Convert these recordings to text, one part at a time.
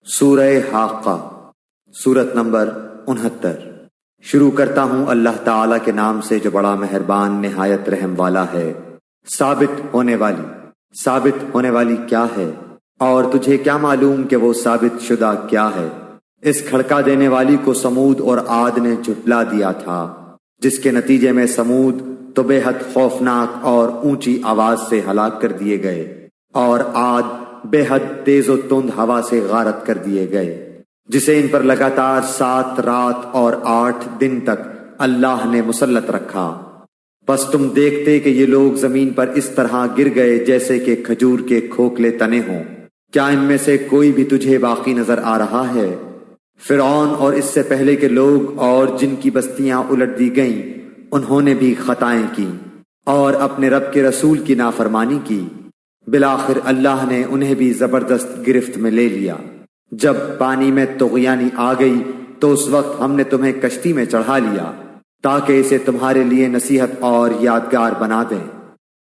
سورہ حاقہ سورت نمبر 69۔ شروع کرتا ہوں اللہ تعالیٰ کے نام سے جو بڑا مہربان نہایت رحم والا ہے۔ ثابت ہونے والی کیا ہے، اور تجھے کیا معلوم کہ وہ ثابت شدہ کیا ہے؟ اس کھڑکا دینے والی کو سمود اور عاد نے جھٹلا دیا تھا، جس کے نتیجے میں سمود تو بے حد خوفناک اور اونچی آواز سے ہلاک کر دیے گئے، اور عاد بے حد تیز و تند ہوا سے غارت کر دیے گئے، جسے ان پر لگاتار 7 رات اور 8 دن تک اللہ نے مسلط رکھا۔ بس تم دیکھتے کہ یہ لوگ زمین پر اس طرح گر گئے جیسے کہ کھجور کے کھوکھلے تنے ہوں۔ کیا ان میں سے کوئی بھی تجھے باقی نظر آ رہا ہے؟ فرعون اور اس سے پہلے کے لوگ اور جن کی بستیاں الٹ دی گئیں، انہوں نے بھی خطائیں کی اور اپنے رب کے رسول کی نافرمانی کی۔ بالآخر اللہ نے انہیں بھی زبردست گرفت میں لے لیا۔ جب پانی میں طغیانی آ گئی تو اس وقت ہم نے تمہیں کشتی میں چڑھا لیا، تاکہ اسے تمہارے لیے نصیحت اور یادگار بنا دیں،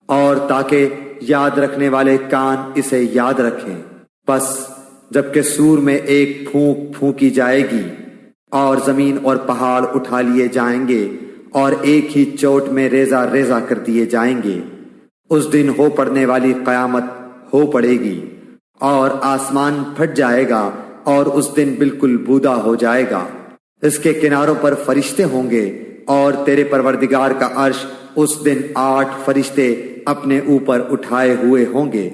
اور تاکہ یاد رکھنے والے کان اسے یاد رکھیں۔ پس جبکہ سور میں ایک پھونک پھونکی جائے گی اور زمین اور پہاڑ اٹھا لیے جائیں گے اور ایک ہی چوٹ میں ریزہ ریزہ کر دیے جائیں گے، اس دن ہو پڑنے والی قیامت ہو پڑے گی، اور آسمان پھٹ جائے گا اور اس دن بالکل بودا ہو جائے گا۔ اس کے کناروں پر فرشتے ہوں گے، اور تیرے پروردگار کا عرش اس دن 8 فرشتے اپنے اوپر اٹھائے ہوئے ہوں گے۔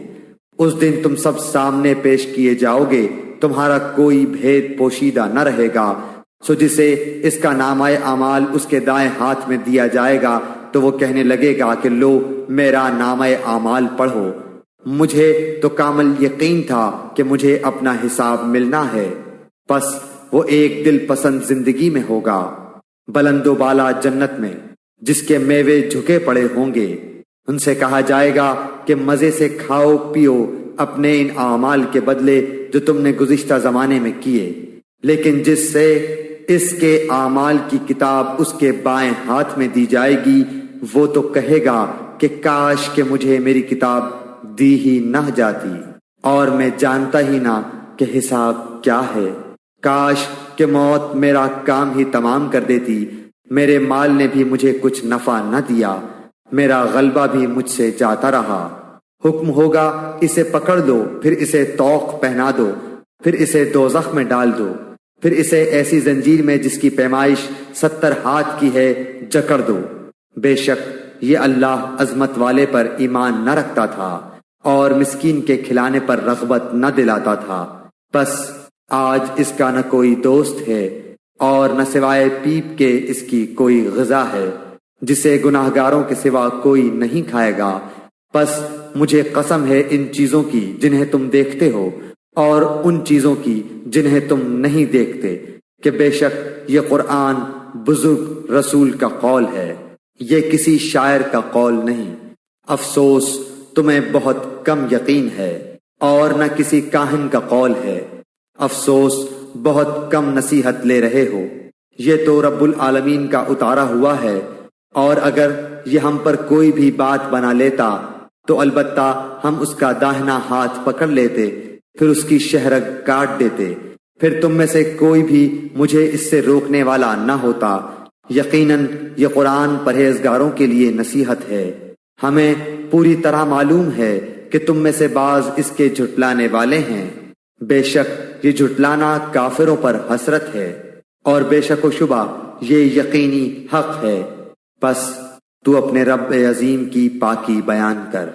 اس دن تم سب سامنے پیش کیے جاؤ گے، تمہارا کوئی بھید پوشیدہ نہ رہے گا۔ سو جسے اس کا نامہ اعمال اس کے دائیں ہاتھ میں دیا جائے گا تو وہ کہنے لگے گا کہ لو میرا نامہ اعمال پڑھو، مجھے تو کامل یقین تھا کہ مجھے اپنا حساب ملنا ہے۔ پس وہ ایک دل پسند زندگی میں ہوگا، بلند و بالا جنت میں، جس کے میوے جھکے پڑے ہوں گے۔ ان سے کہا جائے گا کہ مزے سے کھاؤ پیو اپنے ان اعمال کے بدلے جو تم نے گزشتہ زمانے میں کیے، لیکن جس سے اس کے اعمال کی کتاب اس کے بائیں ہاتھ میں دی جائے گی، وہ تو کہے گا کہ کاش کہ مجھے میری کتاب دی ہی نہ جاتی، اور میں جانتا ہی نہ کہ حساب کیا ہے۔ کاش کہ موت میرا کام ہی تمام کر دیتی، میرے مال نے بھی مجھے کچھ نفع نہ دیا، میرا غلبہ بھی مجھ سے جاتا رہا۔ حکم ہوگا اسے پکڑ دو، پھر اسے طوق پہنا دو، پھر اسے دوزخ میں ڈال دو، پھر اسے ایسی زنجیر میں جس کی پیمائش 70 ہاتھ کی ہے جکڑ دو۔ بے شک یہ اللہ عظمت والے پر ایمان نہ رکھتا تھا اور مسکین کے کھلانے پر رغبت نہ دلاتا تھا۔ بس آج اس کا نہ کوئی دوست ہے اور نہ سوائے پیپ کے اس کی کوئی غذا ہے، جسے گناہگاروں کے سوا کوئی نہیں کھائے گا۔ بس مجھے قسم ہے ان چیزوں کی جنہیں تم دیکھتے ہو اور ان چیزوں کی جنہیں تم نہیں دیکھتے، کہ بے شک یہ قرآن بزرگ رسول کا قول ہے، یہ کسی شاعر کا قول نہیں۔ افسوس تمہیں بہت کم یقین ہے، اور نہ کسی کاہن کا قول ہے۔ افسوس بہت کم نصیحت لے رہے ہو۔ یہ تو رب العالمین کا اتارا ہوا ہے، اور اگر یہ ہم پر کوئی بھی بات بنا لیتا تو البتہ ہم اس کا داہنا ہاتھ پکڑ لیتے، پھر اس کی شہرگ کاٹ دیتے، پھر تم میں سے کوئی بھی مجھے اس سے روکنے والا نہ ہوتا۔ یقیناً یہ قرآن پرہیزگاروں کے لیے نصیحت ہے۔ ہمیں پوری طرح معلوم ہے کہ تم میں سے بعض اس کے جھٹلانے والے ہیں۔ بے شک یہ جھٹلانا کافروں پر حسرت ہے، اور بے شک و شبہ یہ یقینی حق ہے۔ بس تو اپنے رب عظیم کی پاکی بیان کر۔